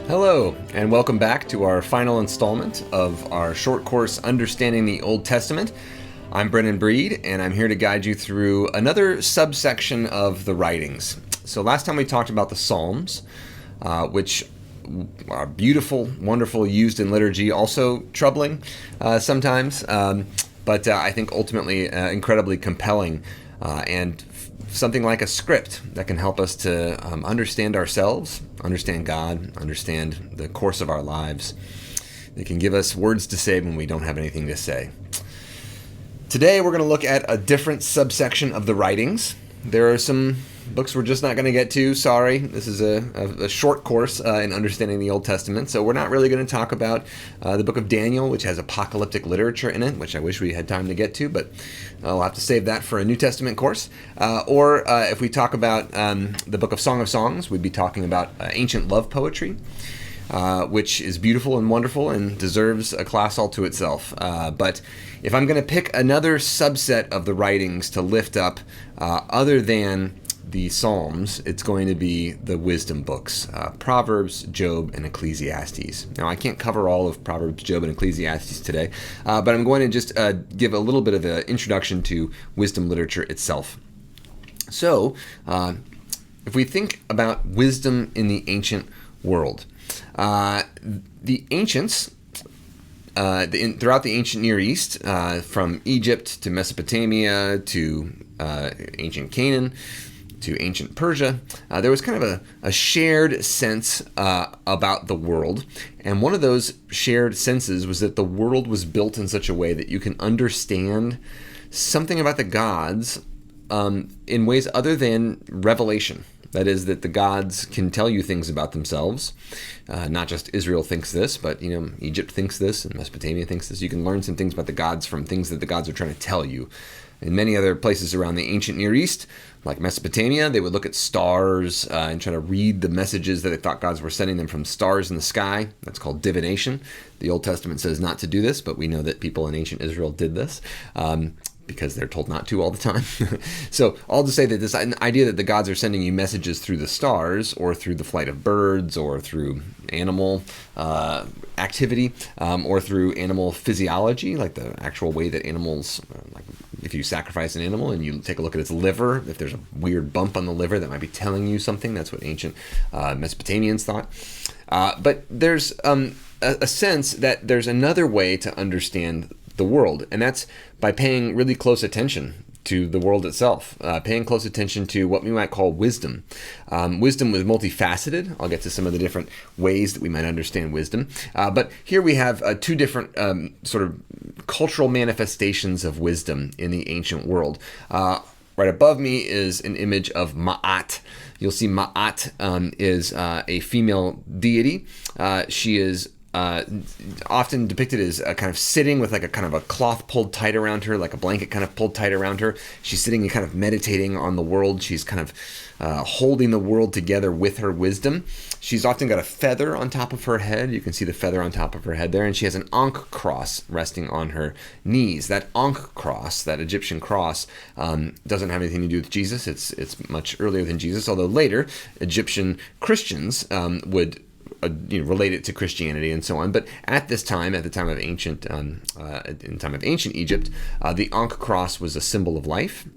Hello, and welcome back to our final installment of our short course, Understanding the Old Testament. I'm Brennan Breed, and I'm here to guide you through another subsection of the writings. So last time we talked about the Psalms, which are beautiful, wonderful, used in liturgy, also troubling sometimes, but I think ultimately incredibly compelling and something like a script that can help us to understand ourselves, understand God, understand the course of our lives. It can give us words to say when we don't have anything to say. Today we're going to look at a different subsection of the writings. There are some books we're just not going to get to. Sorry, this is a short course in understanding the Old Testament, so we're not really going to talk about the book of Daniel, which has apocalyptic literature in it, which I wish we had time to get to, but I'll have to save that for a New Testament course. Or if we talk about the book of Song of Songs, we'd be talking about ancient love poetry, which is beautiful and wonderful and deserves a class all to itself. But if I'm going to pick another subset of the writings to lift up other than the Psalms, it's going to be the wisdom books, Proverbs, Job, and Ecclesiastes. Now, I can't cover all of Proverbs, Job, and Ecclesiastes today, but I'm going to just give a little bit of an introduction to wisdom literature itself. So, if we think about wisdom in the ancient world, the ancients, throughout the ancient Near East, from Egypt to Mesopotamia to ancient Canaan, to ancient Persia, there was kind of a shared sense about the world. And one of those shared senses was that the world was built in such a way that you can understand something about the gods in ways other than revelation. That is, that the gods can tell you things about themselves. Not just Israel thinks this, but Egypt thinks this, and Mesopotamia thinks this. You can learn some things about the gods from things that the gods are trying to tell you. In many other places around the ancient Near East, like Mesopotamia, they would look at stars and try to read the messages that they thought gods were sending them from stars in the sky. That's called divination. The Old Testament says not to do this, but we know that people in ancient Israel did this because they're told not to all the time. So all to say that this idea that the gods are sending you messages through the stars or through the flight of birds or through animal activity or through animal physiology, like the actual way that animals, like if you sacrifice an animal and you take a look at its liver, if there's a weird bump on the liver that might be telling you something, that's what ancient Mesopotamians thought. But there's a sense that there's another way to understand the world, and that's by paying really close attention to the world itself, paying close attention to what we might call wisdom. Wisdom was multifaceted. I'll get to some of the different ways that we might understand wisdom. But here we have two different sort of cultural manifestations of wisdom in the ancient world. Right above me is an image of Ma'at. You'll see Ma'at is a female deity. She is often depicted as kind of sitting with like a kind of a cloth pulled tight around her, like a blanket kind of pulled tight around her. She's sitting and kind of meditating on the world. She's kind of holding the world together with her wisdom. She's often got a feather on top of her head. You can see the feather on top of her head there. And she has an Ankh cross resting on her knees. That Ankh cross, that Egyptian cross, doesn't have anything to do with Jesus. It's much earlier than Jesus, although later Egyptian Christians would relate it to Christianity and so on. But at this time, at the time of ancient, in the time of ancient Egypt, the Ankh cross was a symbol of life.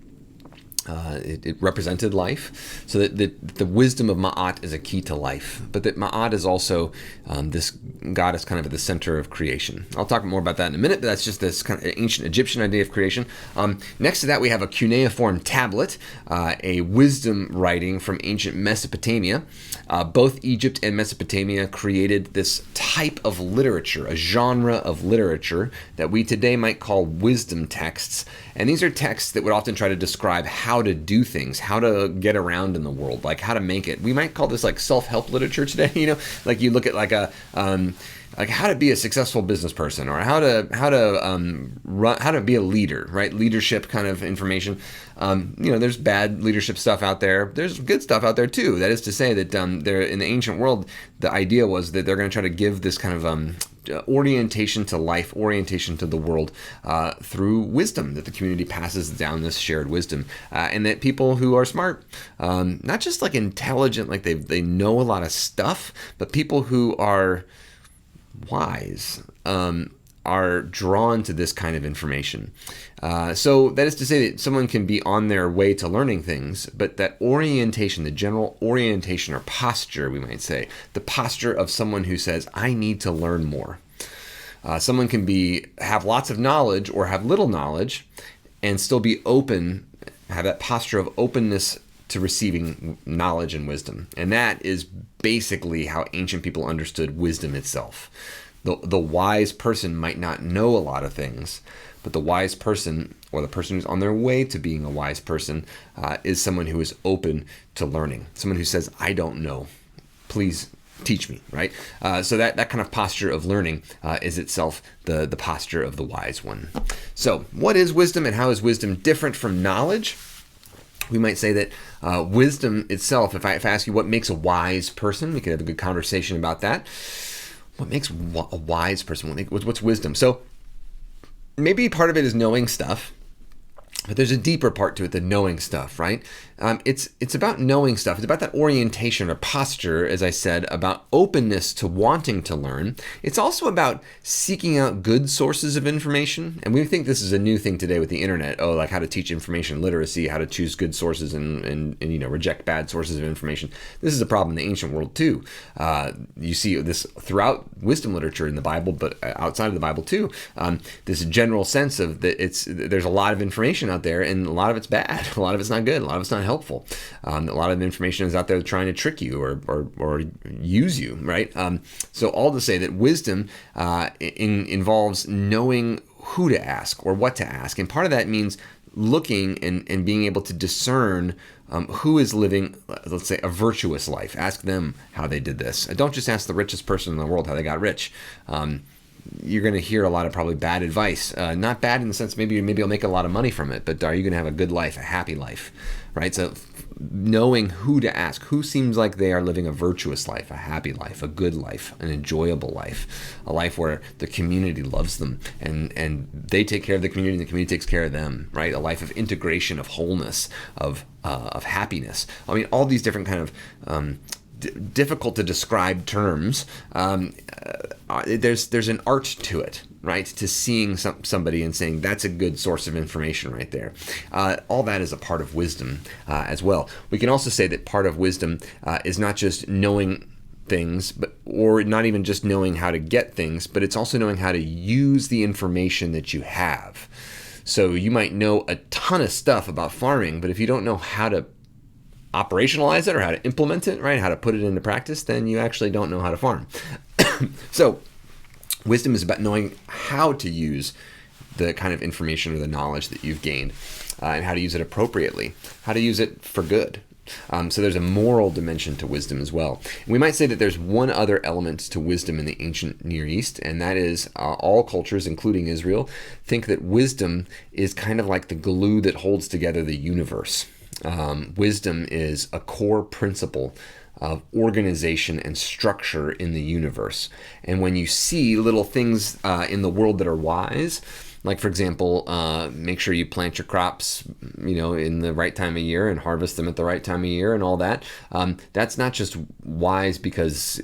It represented life, so that the wisdom of Ma'at is a key to life, but that Ma'at is also this god is kind of at the center of creation. I'll talk more about that in a minute, but that's just this kind of ancient Egyptian idea of creation. Next to that, we have a cuneiform tablet, a wisdom writing from ancient Mesopotamia. Both Egypt and Mesopotamia created this type of literature, a genre of literature that we today might call wisdom texts. And these are texts that would often try to describe how to do things, how to get around in the world, like how to make it. We might call this like self-help literature today, like you look at like a like how to be a successful business person, or how to be a leader, right? Leadership kind of information. There's bad leadership stuff out there. There's good stuff out there too. That is to say that there in the ancient world, the idea was that they're going to try to give this kind of orientation to life, orientation to the world through wisdom, that the community passes down this shared wisdom, and that people who are smart, not just like intelligent, like they know a lot of stuff, but people who are wise, are drawn to this kind of information. So that is to say that someone can be on their way to learning things, but that orientation, the general orientation or posture, we might say, the posture of someone who says, I need to learn more. Someone can have lots of knowledge or have little knowledge and still be open, have that posture of openness to receiving knowledge and wisdom. And that is basically how ancient people understood wisdom itself. The wise person might not know a lot of things, but the wise person, or the person who's on their way to being a wise person, is someone who is open to learning. Someone who says, I don't know. Please teach me, right? So that kind of posture of learning is itself the posture of the wise one. So what is wisdom, and how is wisdom different from knowledge? We might say that wisdom itself, if I ask you what makes a wise person, we could have a good conversation about that. What makes a wise person? What's wisdom? So maybe part of it is knowing stuff, but there's a deeper part to it than knowing stuff, right? It's about knowing stuff. It's about that orientation or posture, as I said, about openness to wanting to learn. It's also about seeking out good sources of information. And we think this is a new thing today with the internet. Oh, like how to teach information literacy, how to choose good sources and reject bad sources of information. This is a problem in the ancient world too. You see this throughout wisdom literature in the Bible, but outside of the Bible too. This general sense of that there's a lot of information out there, and a lot of it's bad. A lot of it's not good. A lot of it's not helpful. A lot of information is out there trying to trick you or use you, right? So all to say that wisdom involves knowing who to ask or what to ask. And part of that means looking and being able to discern who is living, let's say, a virtuous life. Ask them how they did this. Don't just ask the richest person in the world how they got rich. You're going to hear a lot of probably bad advice. Not bad in the sense maybe you'll make a lot of money from it, but are you going to have a good life, a happy life, right? So knowing who to ask, who seems like they are living a virtuous life, a happy life, a good life, an enjoyable life, a life where the community loves them and they take care of the community and the community takes care of them, right? A life of integration, of wholeness, of happiness. I mean, all these different kind of difficult to describe terms. There's an art to it, right? To seeing somebody and saying that's a good source of information right there. All that is a part of wisdom as well. We can also say that part of wisdom is not just knowing things, or not even just knowing how to get things, but it's also knowing how to use the information that you have. So you might know a ton of stuff about farming, but if you don't know how to operationalize it or how to implement it, right? How to put it into practice, then you actually don't know how to farm. So wisdom is about knowing how to use the kind of information or the knowledge that you've gained and how to use it appropriately, how to use it for good. So there's a moral dimension to wisdom as well. We might say that there's one other element to wisdom in the ancient Near East, and that is all cultures, including Israel, think that wisdom is kind of like the glue that holds together the universe. Wisdom is a core principle of organization and structure in the universe. And when you see little things in the world that are wise, like for example, make sure you plant your crops, in the right time of year and harvest them at the right time of year and all that. That's not just wise because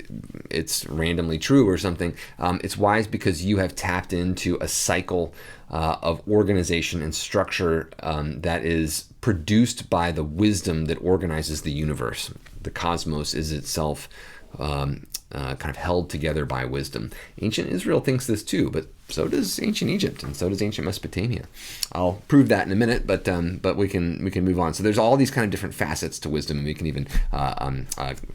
it's randomly true or something. It's wise because you have tapped into a cycle of organization and structure that is produced by the wisdom that organizes the universe. The cosmos is itself kind of held together by wisdom. Ancient Israel thinks this too, but so does ancient Egypt, and so does ancient Mesopotamia. I'll prove that in a minute, but we can move on. So there's all these kind of different facets to wisdom, and we can even kind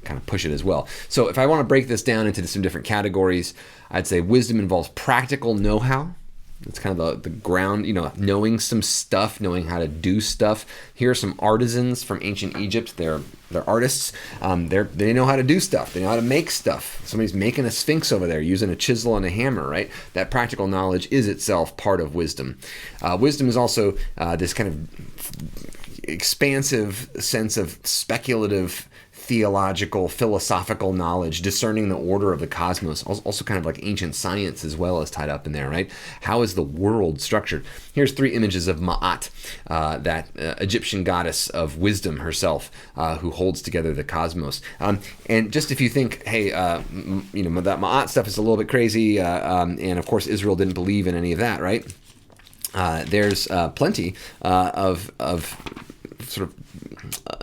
of push it as well. So if I want to break this down into some different categories, I'd say wisdom involves practical know-how. It's kind of the ground, knowing some stuff, knowing how to do stuff. Here are some artisans from ancient Egypt. They're artists. They know how to do stuff. They know how to make stuff. Somebody's making a sphinx over there using a chisel and a hammer, right? That practical knowledge is itself part of wisdom. Wisdom is also this kind of expansive sense of speculative theological, philosophical knowledge, discerning the order of the cosmos, also kind of like ancient science as well as tied up in there, right? How is the world structured? Here's 3 images of Ma'at, that Egyptian goddess of wisdom herself, who holds together the cosmos. And just if you think, hey, that Ma'at stuff is a little bit crazy, and of course Israel didn't believe in any of that, right? There's plenty of sort of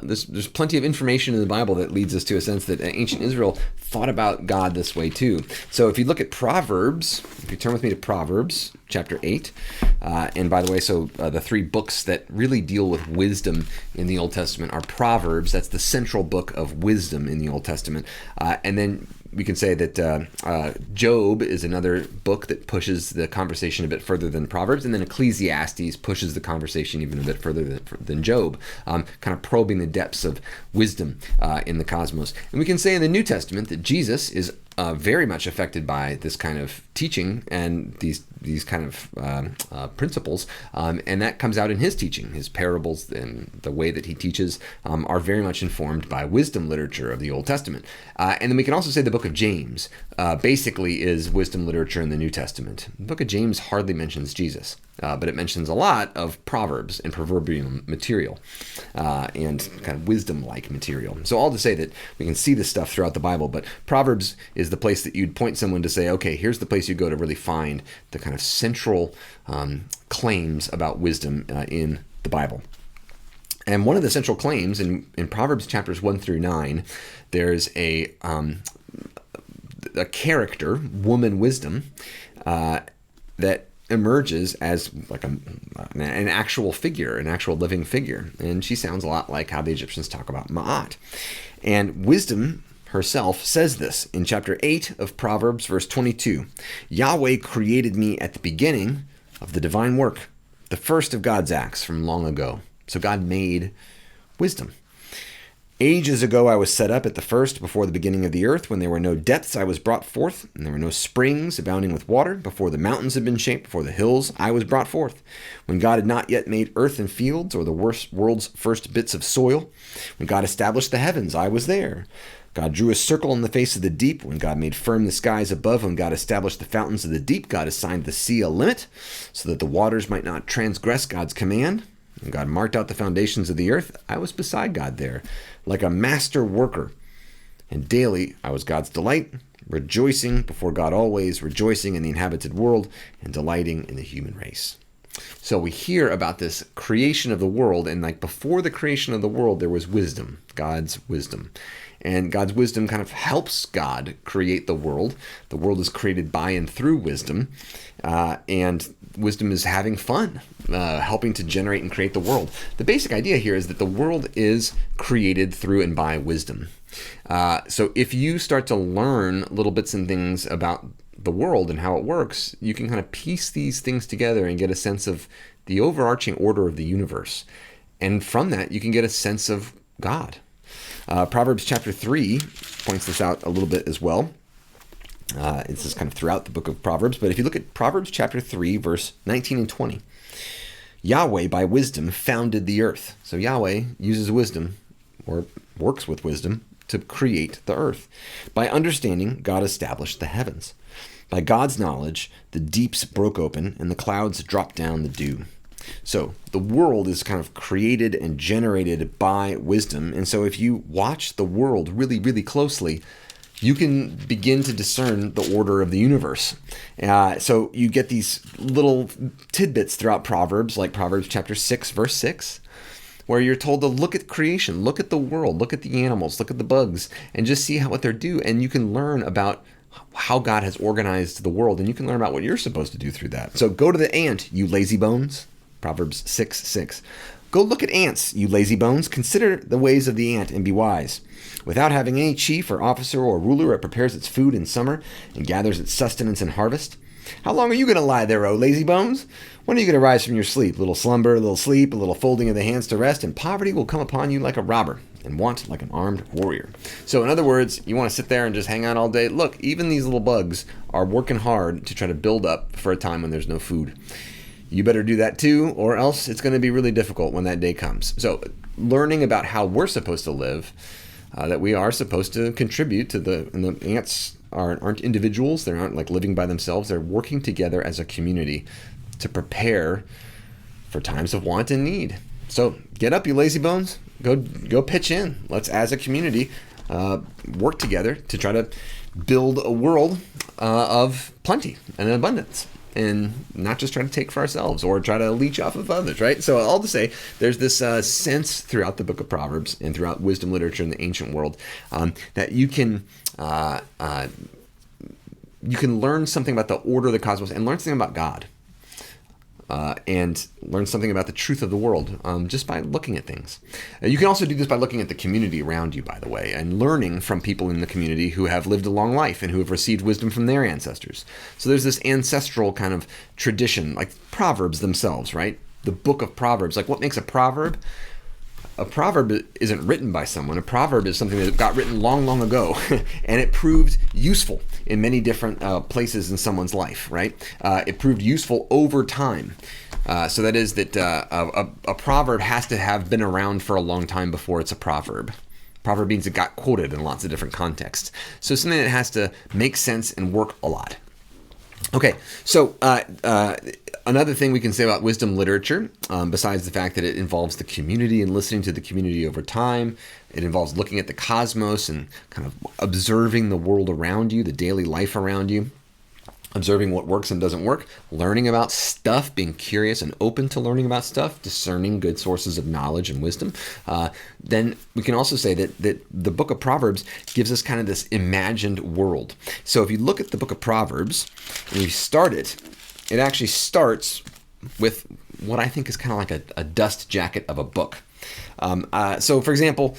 there's plenty of information in the Bible that leads us to a sense that ancient Israel thought about God this way too. So if you look at Proverbs, if you turn with me to Proverbs chapter 8, and by the way, the 3 books that really deal with wisdom in the Old Testament are Proverbs. That's the central book of wisdom in the Old Testament. And then we can say that Job is another book that pushes the conversation a bit further than Proverbs, and then Ecclesiastes pushes the conversation even a bit further than Job, kind of probing the depths of wisdom in the cosmos. And we can say in the New Testament that Jesus is very much affected by this kind of teaching and these kind of principles, and that comes out in his teaching. His parables and the way that he teaches are very much informed by wisdom literature of the Old Testament. And then we can also say the book of James basically is wisdom literature in the New Testament. The book of James hardly mentions Jesus, but it mentions a lot of Proverbs and proverbial material and kind of wisdom-like material. So all to say that we can see this stuff throughout the Bible, but Proverbs is the place that you'd point someone to say, okay, here's the place you go to really find the kind of central claims about wisdom in the Bible. And one of the central claims in Proverbs chapters 1 through 9, there's a character, woman wisdom, that emerges as like an actual figure, an actual living figure. And she sounds a lot like how the Egyptians talk about Ma'at. And wisdom herself says this in chapter 8 of Proverbs, verse 22. Yahweh created me at the beginning of the divine work, the first of God's acts from long ago. So God made wisdom. Ages ago I was set up at the first, before the beginning of the earth. When there were no depths I was brought forth, and there were no springs abounding with water. Before the mountains had been shaped, before the hills I was brought forth. When God had not yet made earth and fields, or the world's first bits of soil. When God established the heavens, I was there. God drew a circle in the face of the deep. When God made firm the skies above, when God established the fountains of the deep, God assigned the sea a limit, so that the waters might not transgress God's command. When God marked out the foundations of the earth, I was beside God there, like a master worker. And daily I was God's delight, rejoicing before God always, rejoicing in the inhabited world, and delighting in the human race. So we hear about this creation of the world, and like before the creation of the world, there was wisdom, God's wisdom. And God's wisdom kind of helps God create the world. The world is created by and through wisdom, and wisdom is having fun, helping to generate and create the world. The basic idea here is that the world is created through and by wisdom. So if you start to learn little bits and things about the world and how it works, you can kind of piece these things together and get a sense of the overarching order of the universe. And from that, you can get a sense of God. Proverbs chapter 3 points this out a little bit as well. This is kind of throughout the book of Proverbs, but if you look at Proverbs chapter 3, verse 19 and 20, Yahweh by wisdom founded the earth. So Yahweh uses wisdom, or works with wisdom, to create the earth. By understanding, God established the heavens. By God's knowledge, the deeps broke open, and the clouds dropped down the dew. So the world is kind of created and generated by wisdom. And so if you watch the world really, really closely, you can begin to discern the order of the universe. So you get these little tidbits throughout Proverbs, like Proverbs chapter 6, verse 6, where you're told to look at creation, look at the world, look at the animals, look at the bugs, and just see what they're doing. And you can learn about how God has organized the world, and you can learn about what you're supposed to do through that. So go to the ant, you lazy bones. Proverbs 6:6. Go look at ants, you lazy bones. Consider the ways of the ant and be wise. Without having any chief or officer or ruler, it prepares its food in summer and gathers its sustenance in harvest. How long are you going to lie there, O lazy bones? When are you going to rise from your sleep? A little slumber, a little sleep, a little folding of the hands to rest, and poverty will come upon you like a robber, and want like an armed warrior. So in other words, you want to sit there and just hang out all day? Look, even these little bugs are working hard to try to build up for a time when there's no food. You better do that too, or else it's going to be really difficult when that day comes. So learning about how we're supposed to live that we are supposed to contribute to and the ants aren't individuals. They aren't like living by themselves. They're working together as a community to prepare for times of want and need. So get up, you lazy bones. Go pitch in. Let's, as a community, work together to try to build a world of plenty and abundance, and not just try to take for ourselves or try to leech off of others, right? So all to say, there's this sense throughout the book of Proverbs and throughout wisdom literature in the ancient world that you can learn something about the order of the cosmos and learn something about God. And learn something about the truth of the world just by looking at things. You can also do this by looking at the community around you, by the way, and learning from people in the community who have lived a long life and who have received wisdom from their ancestors. So there's this ancestral kind of tradition, like Proverbs themselves, right? The book of Proverbs. Like, what makes a proverb? A proverb isn't written by someone. A proverb is something that got written long, long ago, and it proved useful in many different places in someone's life, right? It proved useful over time. So that is that a proverb has to have been around for a long time before it's a proverb. Proverb means it got quoted in lots of different contexts. So something that has to make sense and work a lot. Okay, so another thing we can say about wisdom literature, besides the fact that it involves the community and listening to the community over time, it involves looking at the cosmos and kind of observing the world around you, the daily life around you, observing what works and doesn't work, learning about stuff, being curious and open to learning about stuff, discerning good sources of knowledge and wisdom. Then we can also say that the book of Proverbs gives us kind of this imagined world. So if you look at the book of Proverbs and you start it, it actually starts with what I think is kind of like a dust jacket of a book. So for example,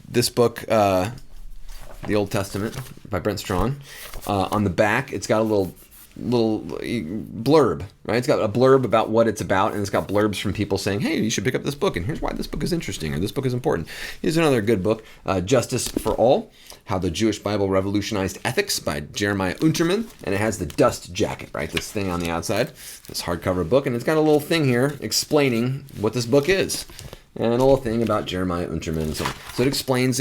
this book, the Old Testament by Brent Strawn, on the back, it's got a little blurb, right? It's got a blurb about what it's about, and it's got blurbs from people saying, hey, you should pick up this book, and here's why this book is interesting, or this book is important. Here's another good book, Justice for All, How the Jewish Bible Revolutionized Ethics by Jeremiah Unterman, and it has the dust jacket, right? This thing on the outside, this hardcover book, and it's got a little thing here explaining what this book is. And a little thing about Jeremiah Unterman and so on. So it explains,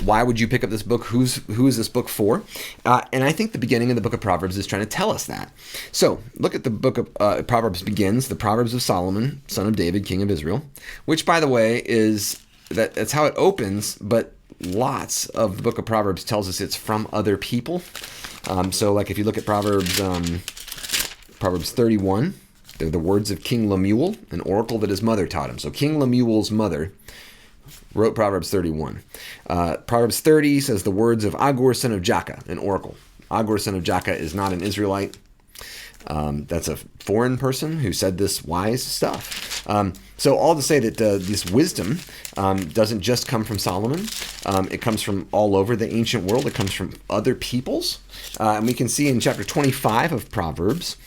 why would you pick up this book? Who is this book for? And I think the beginning of the book of Proverbs is trying to tell us that. So look at the book of Proverbs begins, the Proverbs of Solomon, son of David, king of Israel, which, by the way, that's how it opens, but lots of the book of Proverbs tells us it's from other people. So like if you look at Proverbs 31, they're the words of King Lemuel, an oracle that his mother taught him. So King Lemuel's mother wrote Proverbs 31. Proverbs 30 says the words of Agur, son of Jakeh, an oracle. Agur, son of Jakeh, is not an Israelite. That's a foreign person who said this wise stuff. So all to say that this wisdom doesn't just come from Solomon. It comes from all over the ancient world. It comes from other peoples. And we can see in chapter 25 of Proverbs,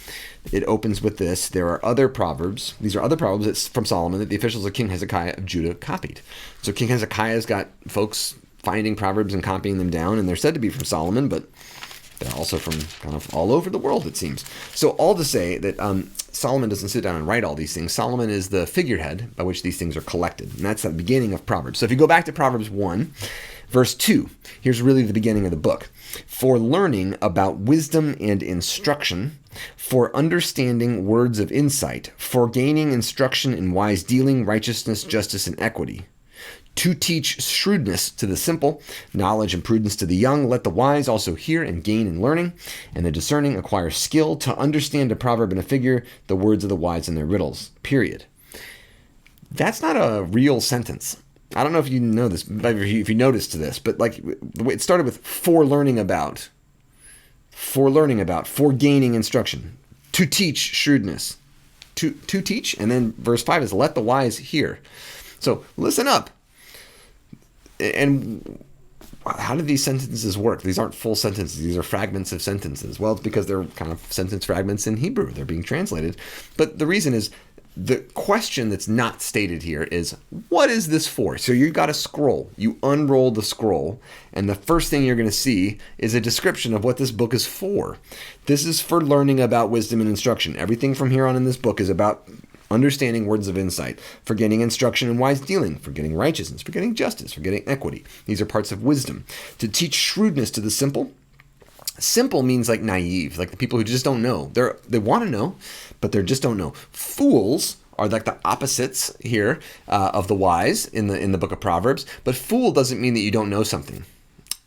it opens with this. There are other proverbs. These are other proverbs from Solomon that the officials of King Hezekiah of Judah copied. So King Hezekiah's got folks finding proverbs and copying them down, and they're said to be from Solomon, but they're also from kind of all over the world, it seems. So all to say that Solomon doesn't sit down and write all these things. Solomon is the figurehead by which these things are collected. And that's the beginning of Proverbs. So if you go back to Proverbs 1, verse 2, here's really the beginning of the book. For learning about wisdom and instruction, for understanding words of insight, for gaining instruction in wise dealing, righteousness, justice, and equity. To teach shrewdness to the simple, knowledge and prudence to the young. Let the wise also hear and gain in learning, and the discerning acquire skill to understand a proverb and a figure, the words of the wise and their riddles. Period. That's not a real sentence. I don't know if you know this, if you noticed this, but like it started with for learning about, for gaining instruction, to teach shrewdness, to teach, and then verse 5 is let the wise hear. So listen up. And how do these sentences work? These aren't full sentences. These are fragments of sentences. Well, it's because they're kind of sentence fragments in Hebrew. They're being translated. But the reason is the question that's not stated here is, what is this for? So you've got a scroll. You unroll the scroll, and the first thing you're going to see is a description of what this book is for. This is for learning about wisdom and instruction. Everything from here on in this book is about understanding words of insight, for getting instruction in wise dealing, for getting righteousness, for getting justice, for getting equity. These are parts of wisdom. To teach shrewdness to the simple. Simple means like naive, like the people who just don't know. They want to know, but they just don't know. Fools are like the opposites here of the wise in the book of Proverbs. But fool doesn't mean that you don't know something.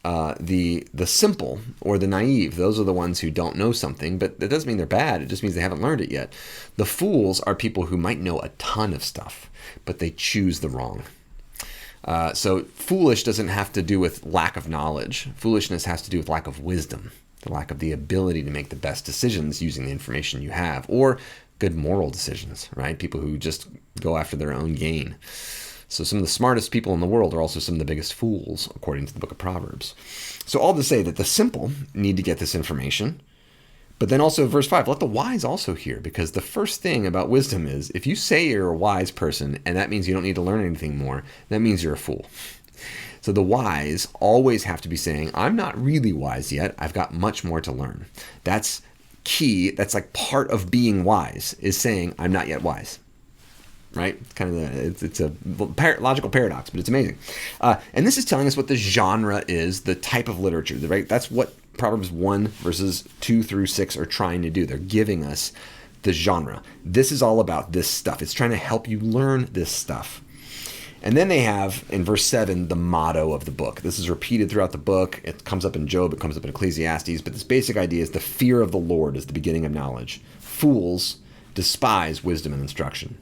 The simple or the naive, those are the ones who don't know something, but that doesn't mean they're bad. It just means they haven't learned it yet. The fools are people who might know a ton of stuff, but they choose the wrong. So foolish doesn't have to do with lack of knowledge. Foolishness has to do with lack of wisdom, the lack of the ability to make the best decisions using the information you have, or good moral decisions, right? People who just go after their own gain. So some of the smartest people in the world are also some of the biggest fools, according to the book of Proverbs. So all to say that the simple need to get this information. But then also verse 5, let the wise also hear, because the first thing about wisdom is if you say you're a wise person and that means you don't need to learn anything more, that means you're a fool. So the wise always have to be saying, I'm not really wise yet. I've got much more to learn. That's key. That's like part of being wise, is saying, I'm not yet wise. Right? It's a logical paradox, but it's amazing. And this is telling us what the genre is, the type of literature, right? That's what Proverbs 1 verses 2 through 6 are trying to do. They're giving us the genre. This is all about this stuff. It's trying to help you learn this stuff. And then they have, in verse 7, the motto of the book. This is repeated throughout the book. It comes up in Job. It comes up in Ecclesiastes. But this basic idea is the fear of the Lord is the beginning of knowledge. Fools despise wisdom and instruction.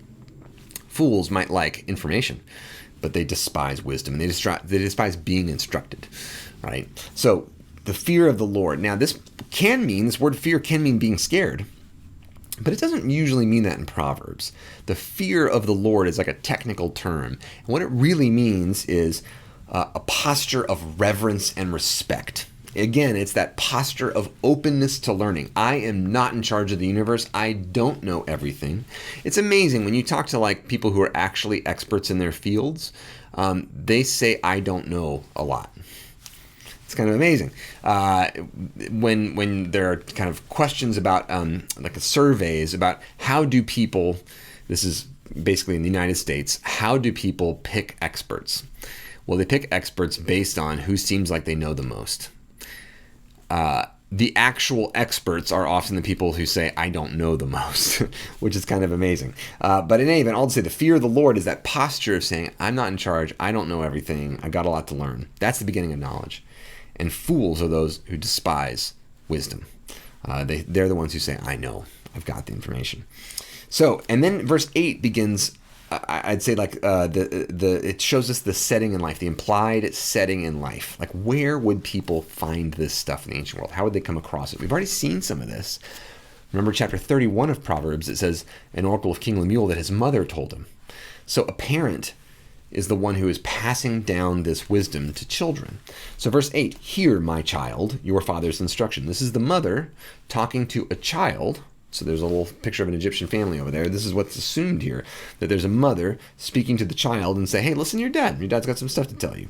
Fools might like information, but they despise wisdom, and they despise being instructed, right? So the fear of the Lord. Now, this word fear can mean being scared, but it doesn't usually mean that in Proverbs. The fear of the Lord is like a technical term. And what it really means is a posture of reverence and respect. Again, it's that posture of openness to learning. I am not in charge of the universe. I don't know everything. It's amazing when you talk to like people who are actually experts in their fields. They say, I don't know a lot. It's kind of amazing. When there are kind of questions about like surveys about how do people, this is basically in the United States, how do people pick experts? Well, they pick experts based on who seems like they know the most. The actual experts are often the people who say, I don't know the most, which is kind of amazing. But in any event, I'll say the fear of the Lord is that posture of saying, I'm not in charge. I don't know everything. I got a lot to learn. That's the beginning of knowledge. And fools are those who despise wisdom. They're the ones who say, I know. I've got the information. So, and then verse 8 begins, I'd say like it shows us the setting in life, the implied setting in life. Like where would people find this stuff in the ancient world? How would they come across it? We've already seen some of this. Remember chapter 31 of Proverbs, it says an oracle of King Lemuel that his mother told him. So a parent is the one who is passing down this wisdom to children. So verse 8, hear my child, your father's instruction. This is the mother talking to a child. So there's a little picture of an Egyptian family over there. This is what's assumed here, that there's a mother speaking to the child and say, hey, listen to your dad. Your dad's got some stuff to tell you.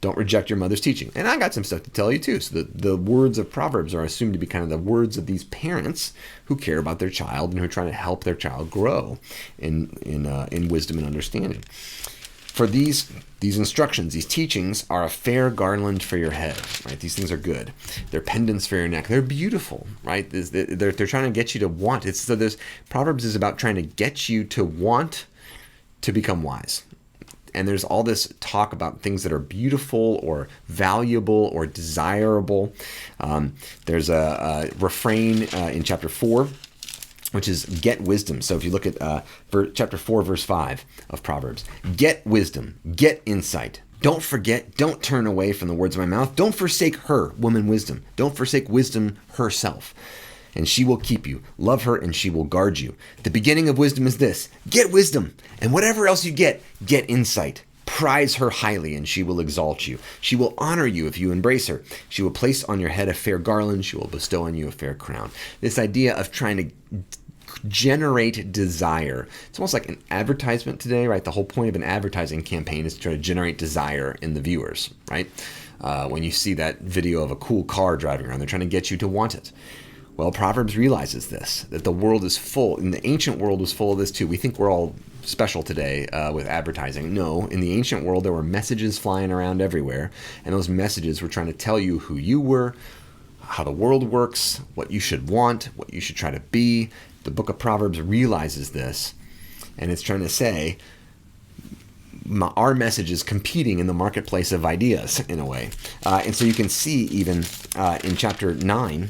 Don't reject your mother's teaching. And I got some stuff to tell you too. So the words of Proverbs are assumed to be kind of the words of these parents who care about their child and who are trying to help their child grow in wisdom and understanding. For these instructions, these teachings are a fair garland for your head, right? These things are good. They're pendants for your neck. They're beautiful, right? They're trying to get you to want. Proverbs is about trying to get you to want to become wise. And there's all this talk about things that are beautiful or valuable or desirable. There's a refrain in chapter 4, which is get wisdom. So if you look at chapter 4, verse 5 of Proverbs, get wisdom, get insight. Don't forget, don't turn away from the words of my mouth. Don't forsake her, woman wisdom. Don't forsake wisdom herself. And she will keep you. Love her and she will guard you. The beginning of wisdom is this: get wisdom. And whatever else you get insight. Prize her highly and she will exalt you. She will honor you if you embrace her. She will place on your head a fair garland. She will bestow on you a fair crown. This idea of trying to generate desire. It's almost like an advertisement today, right? The whole point of an advertising campaign is to try to generate desire in the viewers, right? When you see that video of a cool car driving around, they're trying to get you to want it. Well, Proverbs realizes this, that the world is full, and the ancient world was full of this too. We think we're all special today with advertising. No, in the ancient world, there were messages flying around everywhere, and those messages were trying to tell you who you were, how the world works, what you should want, what you should try to be. The book of Proverbs realizes this, and it's trying to say, our message is competing in the marketplace of ideas, in a way. And so you can see even in chapter 9,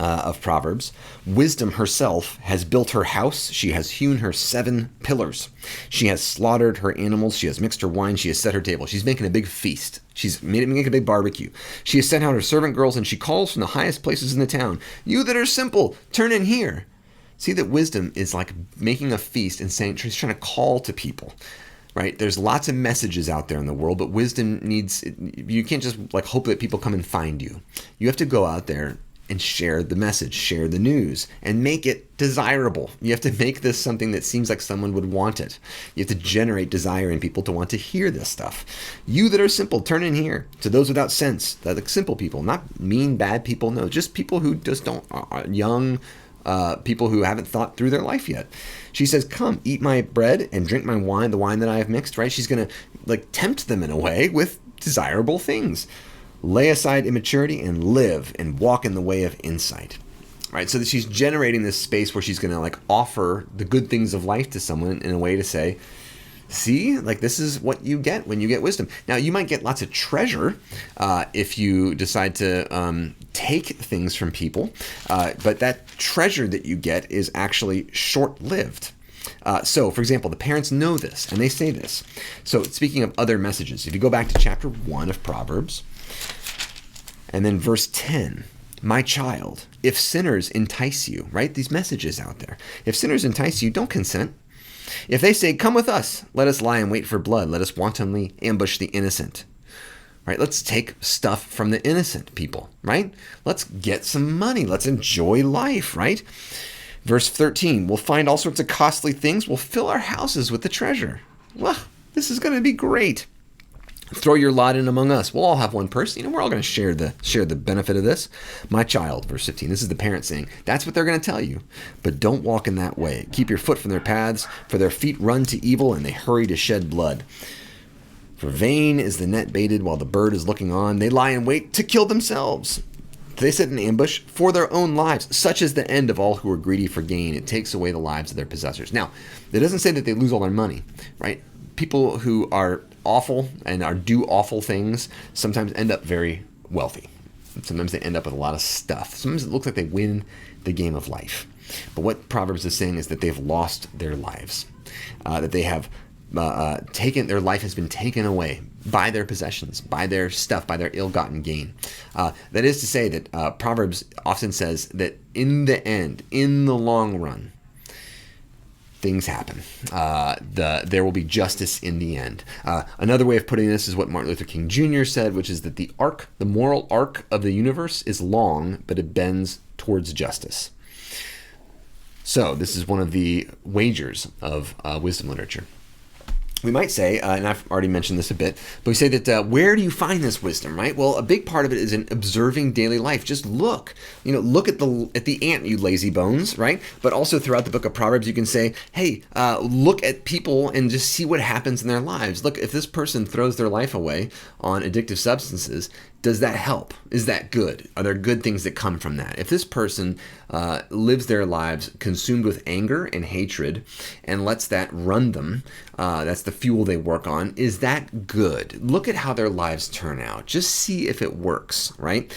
of Proverbs, wisdom herself has built her house. She has hewn her 7 pillars. She has slaughtered her animals. She has mixed her wine. She has set her table. She's making a big feast. She's making a big barbecue. She has sent out her servant girls, and she calls from the highest places in the town, "You that are simple, turn in here." See that wisdom is like making a feast and saying, she's trying to call to people. Right? There's lots of messages out there in the world, but wisdom needs, you can't just like hope that people come and find you. You have to go out there and share the message, share the news, and make it desirable. You have to make this something that seems like someone would want it. You have to generate desire in people to want to hear this stuff. You that are simple, turn in here. To those without sense, that like simple people, not mean, bad people, no, just people who just don't, young people who haven't thought through their life yet. She says, "Come, eat my bread and drink my wine, the wine that I have mixed," right? She's going to like tempt them in a way with desirable things. Lay aside immaturity and live and walk in the way of insight. Right? So that she's generating this space where she's going to like offer the good things of life to someone in a way to say, see, like this is what you get when you get wisdom. Now, you might get lots of treasure if you decide to take things from people, but that treasure that you get is actually short-lived. So, for example, the parents know this, and they say this. So, speaking of other messages, if you go back to chapter 1 of Proverbs, and then verse 10, "My child, if sinners entice you," right? These messages out there. "If sinners entice you, don't consent. If they say, 'Come with us, let us lie in wait for blood. Let us wantonly ambush the innocent.'" Right? Let's take stuff from the innocent people, right? Let's get some money. Let's enjoy life, right? Verse 13, "We'll find all sorts of costly things. We'll fill our houses with the treasure." Well, this is going to be great. "Throw your lot in among us. We'll all have one purse. We're all going to share the benefit of this. My child," verse 15. This is the parent saying, that's what they're going to tell you. "But don't walk in that way. Keep your foot from their paths, for their feet run to evil and they hurry to shed blood. For vain is the net baited while the bird is looking on. They lie in wait to kill themselves. They set an ambush for their own lives. Such is the end of all who are greedy for gain. It takes away the lives of their possessors." Now, that doesn't say that they lose all their money, right? People who are awful and do awful things sometimes end up very wealthy. Sometimes they end up with a lot of stuff. Sometimes it looks like they win the game of life. But what Proverbs is saying is that they've lost their lives, that they have their life has been taken away by their possessions, by their stuff, by their ill-gotten gain. That is to say that Proverbs often says that in the end, in the long run, things happen. There will be justice in the end. Another way of putting this is what Martin Luther King Jr. said, which is that the moral arc of the universe is long, but it bends towards justice. So this is one of the wagers of wisdom literature. We might say, and I've already mentioned this a bit, but we say that where do you find this wisdom, right? Well, a big part of it is in observing daily life. Just look, look at the ant, you lazy bones, right? But also throughout the book of Proverbs, you can say, hey, look at people and just see what happens in their lives. Look, if this person throws their life away on addictive substances, does that help? Is that good? Are there good things that come from that? If this person lives their lives consumed with anger and hatred and lets that run them, that's the fuel they work on, is that good? Look at how their lives turn out. Just see if it works, right?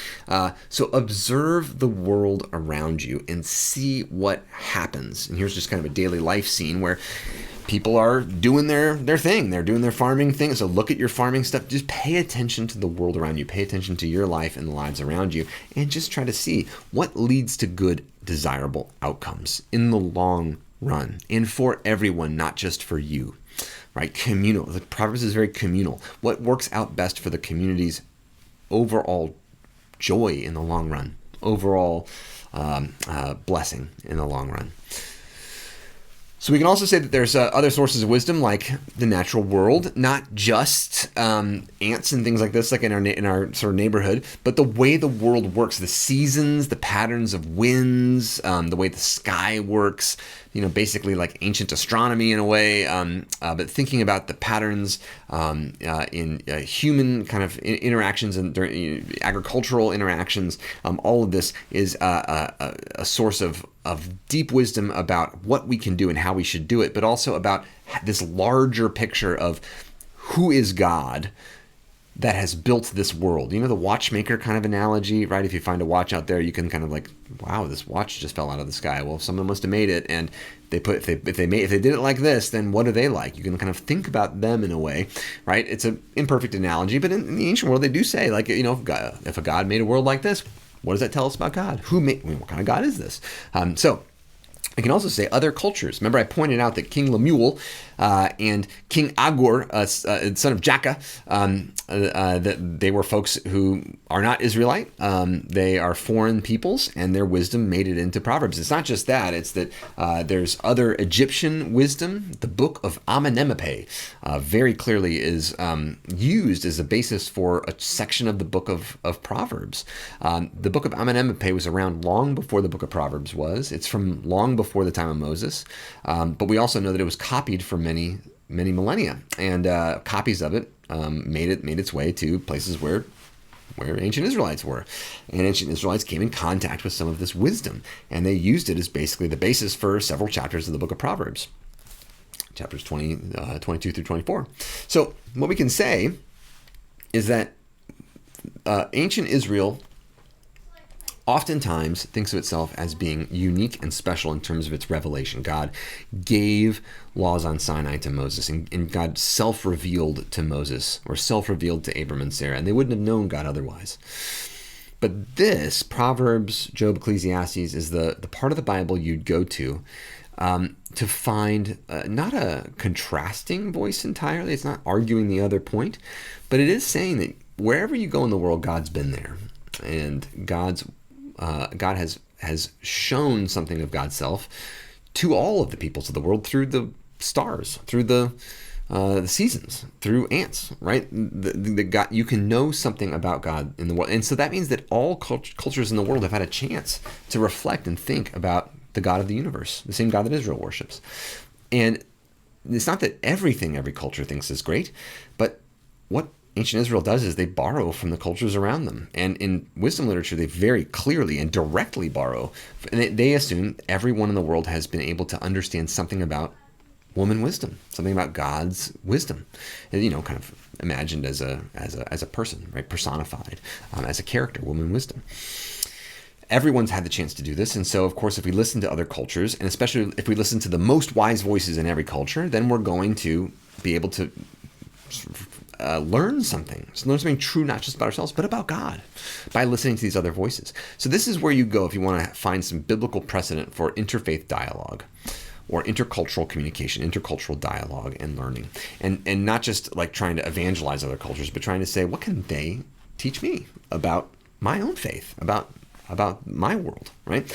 So observe the world around you and see what happens. And here's just kind of a daily life scene where people are doing their thing. They're doing their farming thing. So look at your farming stuff. Just pay attention to the world around you. Pay attention to your life and the lives around you. And just try to see what leads to good, desirable outcomes in the long run. And for everyone, not just for you. Right? Communal. The Proverbs is very communal. What works out best for the community's overall joy in the long run. Overall blessing in the long run. So we can also say that there's other sources of wisdom, like the natural world, not just ants and things like this, like in our sort of neighborhood, but the way the world works, the seasons, the patterns of winds, the way the sky works. Basically like ancient astronomy in a way, but thinking about the patterns in human kind of interactions and during agricultural interactions. All of this is a source of deep wisdom about what we can do and how we should do it, but also about this larger picture of who is God that has built this world. The watchmaker kind of analogy, right? If you find a watch out there, you can kind of like, wow, this watch just fell out of the sky. Well, someone must have made it, and if they did it like this, then what are they like? You can kind of think about them in a way, right? It's an imperfect analogy, but in the ancient world, they do say, like, if a God made a world like this, what does that tell us about God? What kind of God is this? So I can also say other cultures. Remember, I pointed out that King Lemuel and King Agur, son of Jaka, that they were folks who are not Israelite. They are foreign peoples, and their wisdom made it into Proverbs. It's not just that. It's that there's other Egyptian wisdom. The book of Amenemope very clearly is used as a basis for a section of the book of Proverbs. The book of Amenemope was around long before the book of Proverbs was. It's from long before the time of Moses. But we also know that it was copied for many millennia, and copies of it made its way to places where ancient Israelites were, and ancient Israelites came in contact with some of this wisdom, and they used it as basically the basis for several chapters of the book of Proverbs, chapters 22 through 24. So what we can say is that ancient Israel oftentimes thinks of itself as being unique and special in terms of its revelation. God gave laws on Sinai to Moses, and God self-revealed to Moses, or self-revealed to Abram and Sarah, and they wouldn't have known God otherwise. But this, Proverbs, Job, Ecclesiastes, is the part of the Bible you'd go to find not a contrasting voice entirely. It's not arguing the other point, but it is saying that wherever you go in the world, God's been there, and God has shown something of God's self to all of the peoples of the world through the stars, through the seasons, through ants, right? The God, you can know something about God in the world, and so that means that all cultures in the world have had a chance to reflect and think about the God of the universe, the same God that Israel worships. And it's not that every culture thinks is great, but what ancient Israel does is they borrow from the cultures around them. And in wisdom literature, they very clearly and directly borrow. And they assume everyone in the world has been able to understand something about woman wisdom, something about God's wisdom, and, kind of imagined as a person, right? Personified as a character, woman wisdom. Everyone's had the chance to do this. And so, of course, if we listen to other cultures, and especially if we listen to the most wise voices in every culture, then we're going to be able to learn something true, not just about ourselves, but about God, by listening to these other voices. So this is where you go if you want to find some biblical precedent for interfaith dialogue, or intercultural communication, intercultural dialogue and learning, and not just like trying to evangelize other cultures, but trying to say, what can they teach me about my own faith, about my world, right?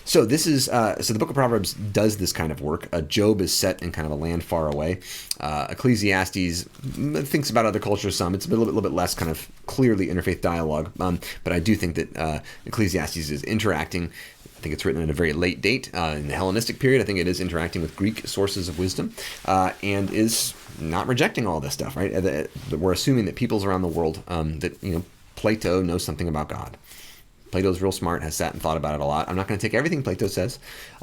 So this is so the book of Proverbs does this kind of work. Job is set in kind of a land far away. Ecclesiastes thinks about other cultures some. It's a little bit less kind of clearly interfaith dialogue, but I do think that Ecclesiastes is interacting. I think it's written at a very late date in the Hellenistic period. I think it is interacting with Greek sources of wisdom, and is not rejecting all this stuff, right? We're assuming that peoples around the world, that Plato knows something about God. Plato's real smart, has sat and thought about it a lot. I'm not going to take everything Plato says.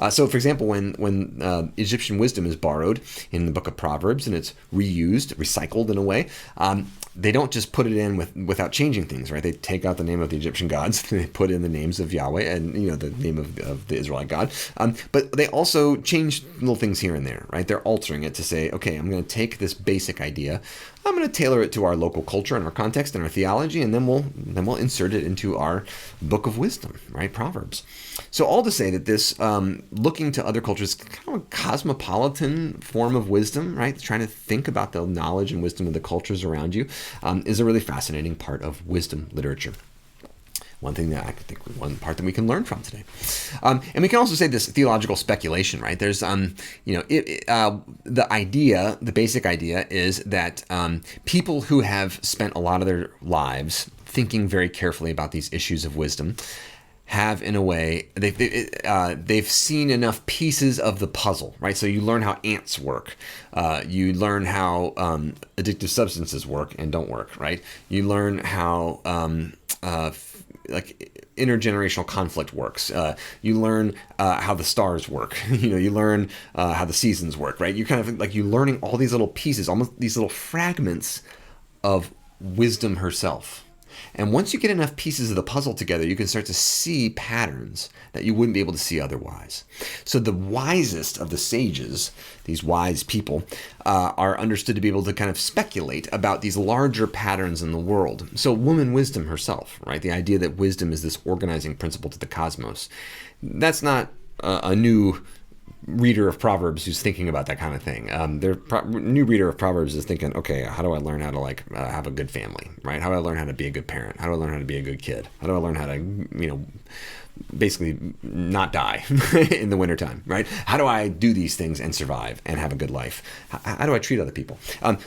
So, for example, when Egyptian wisdom is borrowed in the book of Proverbs and it's reused, recycled in a way, they don't just put it in without changing things, right? They take out the name of the Egyptian gods, they put in the names of Yahweh and the name of the Israelite God. But they also change little things here and there, right? They're altering it to say, okay, I'm going to take this basic idea, I'm going to tailor it to our local culture and our context and our theology, and then we'll insert it into our book of wisdom, right? Proverbs. So all to say that this looking to other cultures, kind of a cosmopolitan form of wisdom, right? Trying to think about the knowledge and wisdom of the cultures around you, is a really fascinating part of wisdom literature. one part that we can learn from today. And we can also say this theological speculation, right? There's, the basic idea is that people who have spent a lot of their lives thinking very carefully about these issues of wisdom have, in a way, they've seen enough pieces of the puzzle, right? So you learn how ants work. You learn how addictive substances work and don't work, right? You learn how intergenerational conflict works. You learn how the stars work. You learn how the seasons work, right? You kind of you're learning all these little pieces, almost these little fragments of wisdom herself. And once you get enough pieces of the puzzle together, you can start to see patterns that you wouldn't be able to see otherwise. So the wisest of the sages, these wise people, are understood to be able to kind of speculate about these larger patterns in the world. So woman wisdom herself, right? The idea that wisdom is this organizing principle to the cosmos. That's not a new reader of Proverbs who's thinking about that kind of thing. New reader of Proverbs is thinking, okay, how do I learn how to have a good family, right? How do I learn how to be a good parent? How do I learn how to be a good kid? How do I learn how to, basically not die in the wintertime, right? How do I do these things and survive and have a good life? How do I treat other people?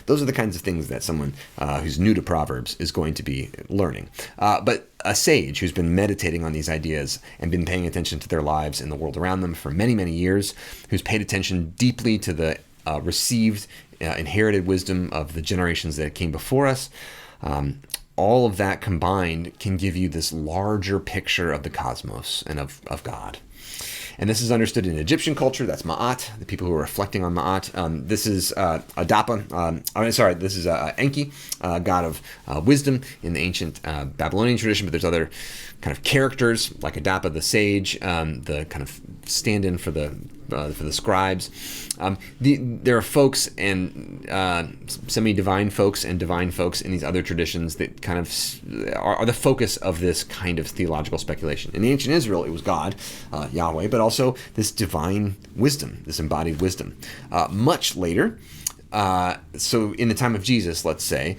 Those are the kinds of things that someone who's new to Proverbs is going to be learning. But a sage who's been meditating on these ideas and been paying attention to their lives and the world around them for many, many years, who's paid attention deeply to the received, inherited wisdom of the generations that came before us, all of that combined can give you this larger picture of the cosmos and of God. And this is understood in Egyptian culture. That's Ma'at, the people who are reflecting on Ma'at. This is Adapa. This is Enki, god of wisdom in the ancient Babylonian tradition. But there's other kind of characters like Adapa, the sage, the kind of stand-in for the scribes. There are folks and semi-divine folks and divine folks in these other traditions that kind of are the focus of this kind of theological speculation. In ancient Israel, it was God, Yahweh, but also this divine wisdom, this embodied wisdom. Much later, so in the time of Jesus, let's say,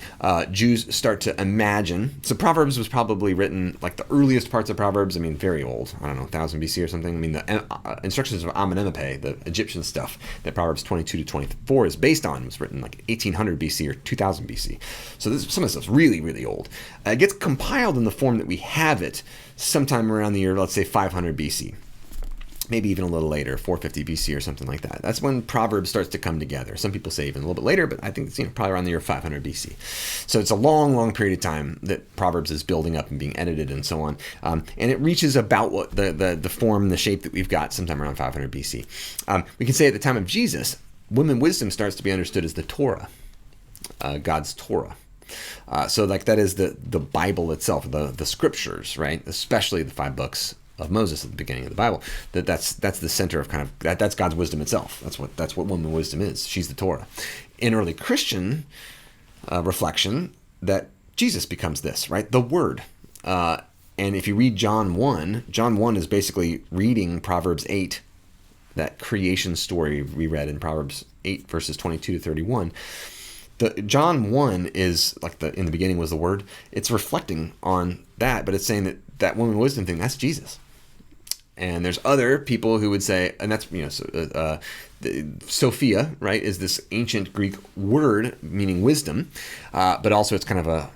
Jews start to imagine. So Proverbs was probably written, like the earliest parts of Proverbs, very old, 1000 BC or something. The instructions of Amenemope, the Egyptian stuff that Proverbs 22 to 24 is based on, was written like 1800 BC or 2000 BC. So some of this stuff's really, really old. It gets compiled in the form that we have it sometime around the year, let's say 500 BC. Maybe even a little later, 450 BC or something like that. That's when Proverbs starts to come together. Some people say even a little bit later, but I think it's probably around the year 500 BC. So it's a long, long period of time that Proverbs is building up and being edited and so on. And it reaches about what the form, the shape that we've got sometime around 500 BC. We can say at the time of Jesus, women wisdom starts to be understood as the Torah, God's Torah. So that is the Bible itself, the scriptures, right? Especially the 5 books of Moses at the beginning of the Bible. That's the center of that's God's wisdom itself. That's what woman wisdom is. She's the Torah. In early Christian reflection, that Jesus becomes this, right? The Word. And if you read John 1 is basically reading Proverbs 8, that creation story we read in Proverbs 8 verses 22 to 31. The John 1 is in the beginning was the Word. It's reflecting on that, but it's saying that woman wisdom thing, that's Jesus. And there's other people who would say, and that's, Sophia, right, is this ancient Greek word meaning wisdom, but also it's kind of a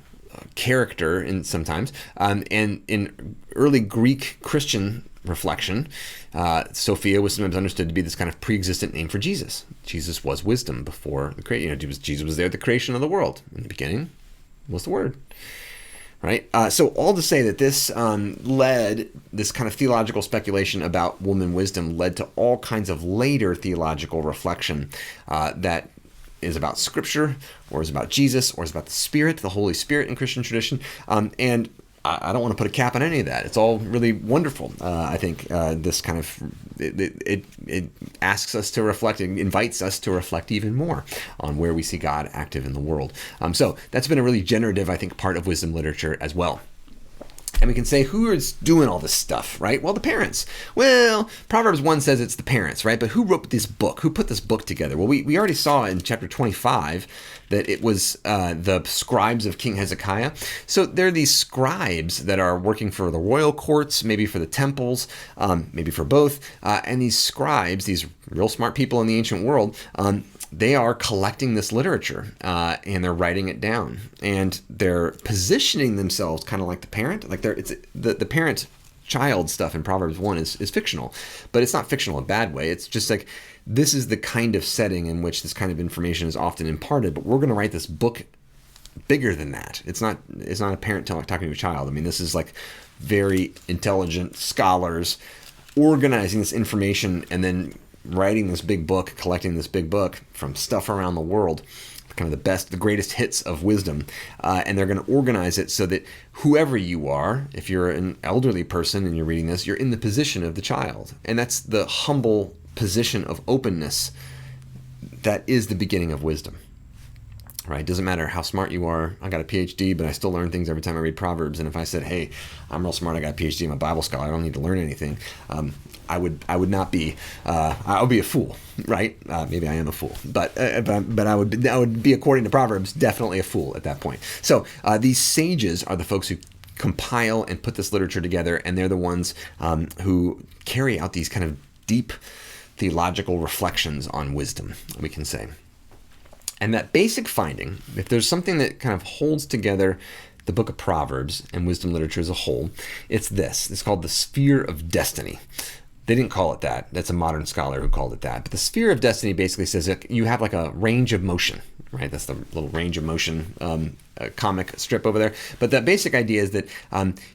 character in sometimes. And in early Greek Christian reflection, Sophia was sometimes understood to be this kind of pre-existent name for Jesus. Jesus was wisdom before the creation. Jesus was there at the creation of the world. In the beginning was the Word. Right. So all to say that this this kind of theological speculation about woman wisdom led to all kinds of later theological reflection that is about Scripture, or is about Jesus, or is about the Spirit, the Holy Spirit in Christian tradition. And I don't want to put a cap on any of that. It's all really wonderful. I think this kind of it asks us to reflect, it invites us to reflect even more on where we see God active in the world. So that's been a really generative, I think, part of wisdom literature as well. And we can say, who is doing all this stuff, right? Well, the parents. Well, Proverbs 1 says it's the parents, right? But who wrote this book? Who put this book together? Well, we already saw in chapter 25 that it was the scribes of King Hezekiah. So there are these scribes that are working for the royal courts, maybe for the temples, maybe for both. And these scribes, these real smart people in the ancient world, they are collecting this literature and they're writing it down, and they're positioning themselves kind of like the parent. Like it's the parent-child stuff in Proverbs 1 is fictional, but it's not fictional in a bad way. It's just like this is the kind of setting in which this kind of information is often imparted. But we're going to write this book bigger than that. It's not a parent talking to a child. I mean, this is like very intelligent scholars organizing this information and then writing this big book, collecting this big book from stuff around the world, kind of the greatest hits of wisdom, and they're going to organize it so that whoever you are, if you're an elderly person and you're reading this, you're in the position of the child, and that's the humble position of openness that is the beginning of wisdom. Right? Doesn't matter how smart you are. I got a PhD, but I still learn things every time I read Proverbs. And if I said, "Hey, I'm real smart. I got a PhD. I'm a Bible scholar. I don't need to learn anything," I would not be. I would be a fool, right? Maybe I am a fool, but I would be, according to Proverbs, definitely a fool at that point. So these sages are the folks who compile and put this literature together, and they're the ones who carry out these kind of deep theological reflections on wisdom, we can say. And that basic finding, if there's something that kind of holds together the book of Proverbs and wisdom literature as a whole, it's this. It's called the sphere of destiny. They didn't call it that. That's a modern scholar who called it that. But the sphere of destiny basically says that you have like a range of motion, right? That's the little range of motion comic strip over there. But the basic idea is that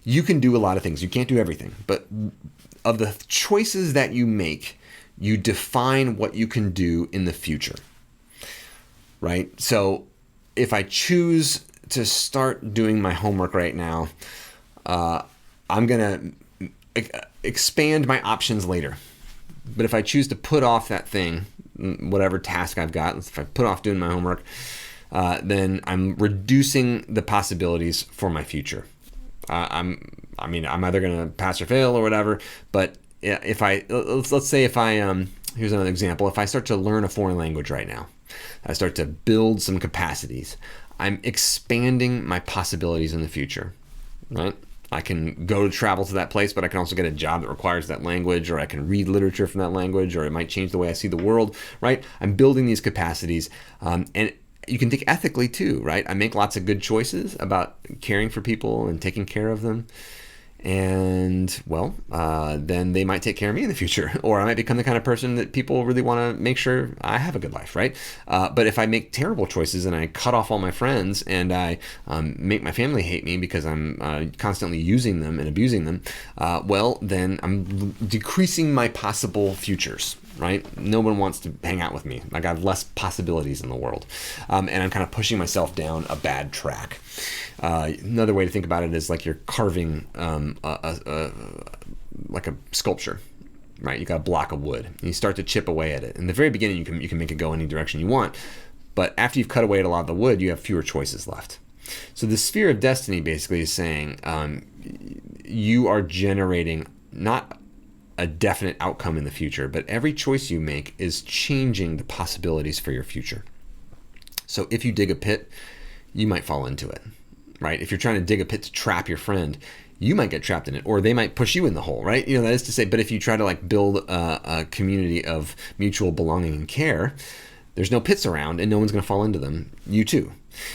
you can do a lot of things. You can't do everything. But of the choices that you make, you define what you can do in the future. Right? So if I choose to start doing my homework right now, I'm going to expand my options later. But if I choose to put off that thing, whatever task I've got, if I put off doing my homework, then I'm reducing the possibilities for my future. I'm either going to pass or fail or whatever, but if let's say if I, here's another example. If I start to learn a foreign language right now, I start to build some capacities, I'm expanding my possibilities in the future, right? I can go to travel to that place, but I can also get a job that requires that language, or I can read literature from that language, or it might change the way I see the world, right? I'm building these capacities, and you can think ethically too, right? I make lots of good choices about caring for people and taking care of them. And, well, then they might take care of me in the future, or I might become the kind of person that people really want to make sure I have a good life, right? But if I make terrible choices and I cut off all my friends and I make my family hate me because I'm constantly using them and abusing them, well, then I'm decreasing my possible futures, right? No one wants to hang out with me. I got less possibilities in the world. And I'm kind of pushing myself down a bad track. Another way to think about it is like you're carving like a sculpture, right? You got a block of wood and you start to chip away at it. In the very beginning, you can make it go any direction you want, but after you've cut away at a lot of the wood, you have fewer choices left. So the sphere of destiny basically is saying you are generating not a definite outcome in the future, but every choice you make is changing the possibilities for your future. So if you dig a pit, you might fall into it, right? If you're trying to dig a pit to trap your friend, you might get trapped in it, or they might push you in the hole, right? That is to say, but if you try to like build a community of mutual belonging and care, there's no pits around and no one's going to fall into them. You too.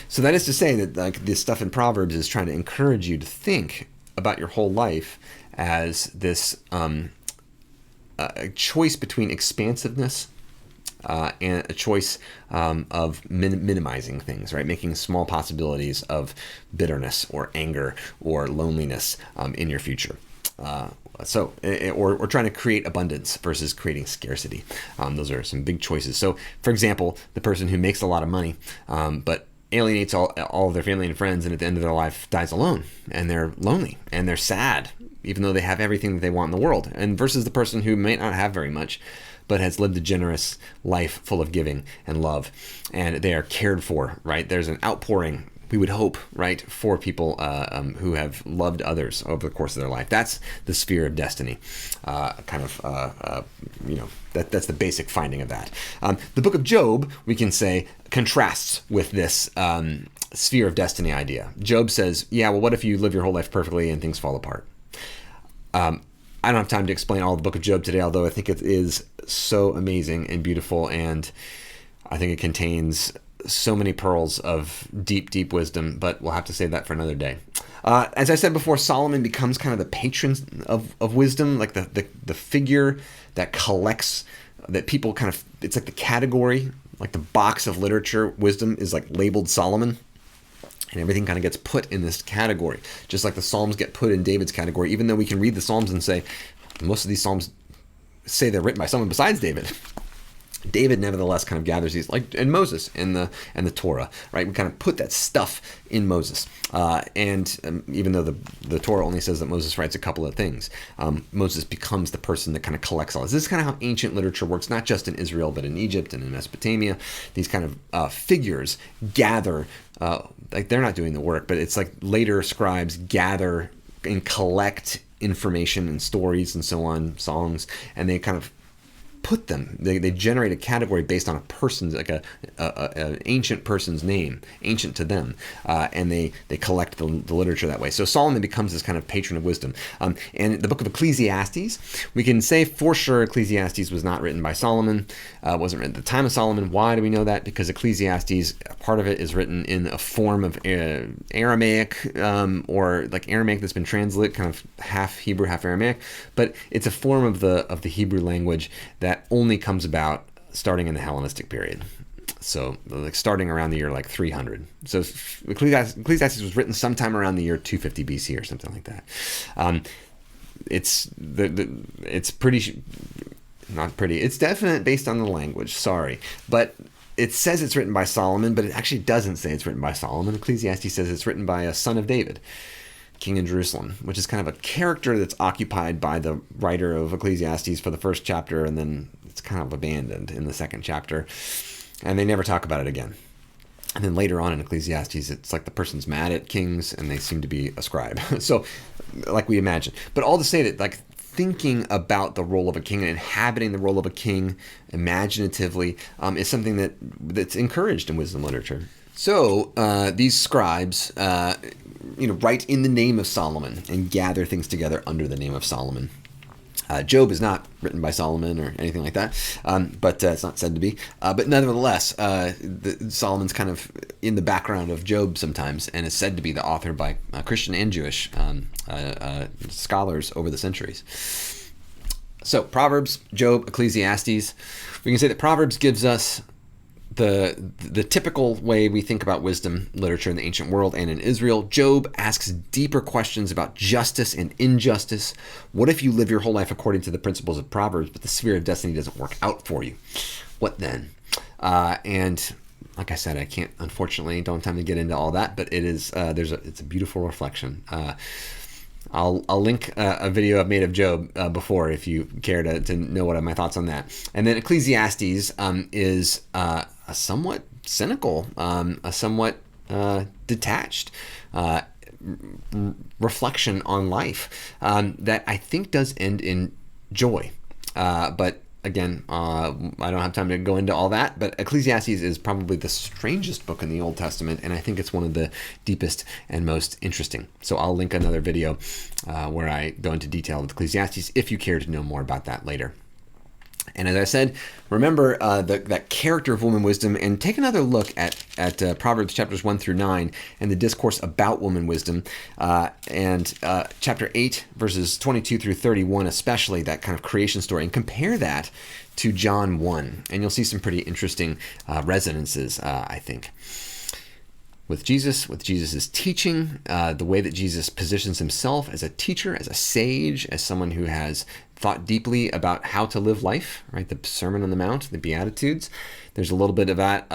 So that is to say that like this stuff in Proverbs is trying to encourage you to think about your whole life as this a choice between expansiveness and a choice of minimizing things, right? Making small possibilities of bitterness or anger or loneliness in your future. Or trying to create abundance versus creating scarcity. Those are some big choices. So, for example, the person who makes a lot of money, but alienates all of their family and friends, and at the end of their life dies alone, and they're lonely, and they're sad, even though they have everything that they want in the world. And versus the person who may not have very much, but has lived a generous life full of giving and love, and they are cared for, right? There's an outpouring we would hope, right, for people who have loved others over the course of their life. That's the sphere of destiny, that's the basic finding of that. The book of Job, we can say, contrasts with this sphere of destiny idea. Job says, yeah, well, what if you live your whole life perfectly and things fall apart? I don't have time to explain all the book of Job today, although I think it is so amazing and beautiful, and I think it contains so many pearls of deep, deep wisdom, but we'll have to save that for another day. As I said before, Solomon becomes kind of the patron of wisdom, like the figure that collects, that people kind of, it's like the category, like the box of literature. Wisdom is like labeled Solomon, and everything kind of gets put in this category, just like the Psalms get put in David's category, even though we can read the Psalms and say, most of these Psalms say they're written by someone besides David. David nevertheless kind of gathers these, like in Moses and the Torah, right? We kind of put that stuff in Moses, and even though the Torah only says that Moses writes a couple of things, Moses becomes the person that kind of collects all this. This is kind of how ancient literature works, not just in Israel but in Egypt and in Mesopotamia. These kind of figures gather, like they're not doing the work, but it's like later scribes gather and collect information and stories and so on, songs, and they kind of put them, they generate a category based on a person's, like an ancient person's name, ancient to them, and they collect the literature that way. So Solomon becomes this kind of patron of wisdom. And the book of Ecclesiastes, we can say for sure Ecclesiastes was not written by Solomon, wasn't written at the time of Solomon. Why do we know that? Because Ecclesiastes, part of it is written in a form of Aramaic, or like Aramaic that's been translated, kind of half Hebrew, half Aramaic, but it's a form of the Hebrew language that only comes about starting in the Hellenistic period. So like starting around the year like 300. So Ecclesiastes was written sometime around the year 250 BC or something like that. It's pretty, not pretty, it's definite based on the language, sorry. But it says it's written by Solomon, but it actually doesn't say it's written by Solomon. Ecclesiastes says it's written by a son of David, king in Jerusalem, which is kind of a character that's occupied by the writer of Ecclesiastes for the first chapter, and then it's kind of abandoned in the second chapter, and they never talk about it again. And then later on in Ecclesiastes, it's like the person's mad at kings, and they seem to be a scribe. So, like we imagine. But all to say that, like, thinking about the role of a king and inhabiting the role of a king imaginatively is something that's encouraged in wisdom literature. So these scribes, write in the name of Solomon and gather things together under the name of Solomon. Job is not written by Solomon or anything like that, but it's not said to be. But nevertheless, Solomon's kind of in the background of Job sometimes, and is said to be the author by Christian and Jewish scholars over the centuries. So Proverbs, Job, Ecclesiastes. We can say that Proverbs gives us the typical way we think about wisdom literature in the ancient world and in Israel. Job asks deeper questions about justice and injustice. What if you live your whole life according to the principles of Proverbs, but the sphere of destiny doesn't work out for you? What then? And like I said, I can't, unfortunately, don't have time to get into all that, but it is it's a beautiful reflection. I'll link a video I've made of Job before if you care to know what are my thoughts on that. And then Ecclesiastes is a somewhat cynical, a somewhat detached reflection on life that I think does end in joy. But again, I don't have time to go into all that, but Ecclesiastes is probably the strangest book in the Old Testament, and I think it's one of the deepest and most interesting. So I'll link another video where I go into detail with Ecclesiastes if you care to know more about that later. And as I said, remember that character of woman wisdom, and take another look at Proverbs chapters 1 through 9 and the discourse about woman wisdom, and chapter 8 verses 22 through 31, especially that kind of creation story, and compare that to John 1, and you'll see some pretty interesting resonances, I think. With Jesus' teaching, the way that Jesus positions himself as a teacher, as a sage, as someone who has thought deeply about how to live life, right? The Sermon on the Mount, the Beatitudes. There's a little bit of that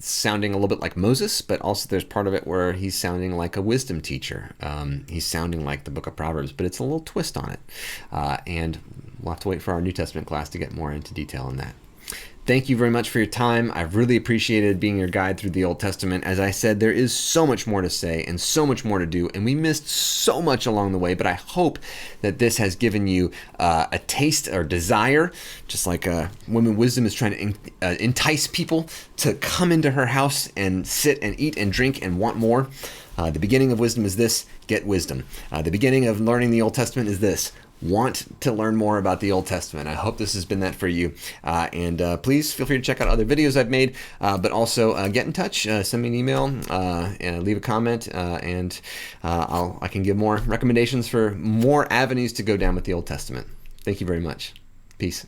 sounding a little bit like Moses, but also there's part of it where he's sounding like a wisdom teacher. He's sounding like the book of Proverbs, but it's a little twist on it. And we'll have to wait for our New Testament class to get more into detail on that. Thank you very much for your time. I've really appreciated being your guide through the Old Testament. As I said, there is so much more to say and so much more to do, and we missed so much along the way, but I hope that this has given you a taste or desire, just like Women Wisdom is trying to entice people to come into her house and sit and eat and drink and want more. The beginning of wisdom is this: get wisdom. The beginning of learning the Old Testament is this: want to learn more about the Old Testament. I hope this has been that for you. And please feel free to check out other videos I've made, but also get in touch, send me an email, and leave a comment, and I can give more recommendations for more avenues to go down with the Old Testament. Thank you very much. Peace.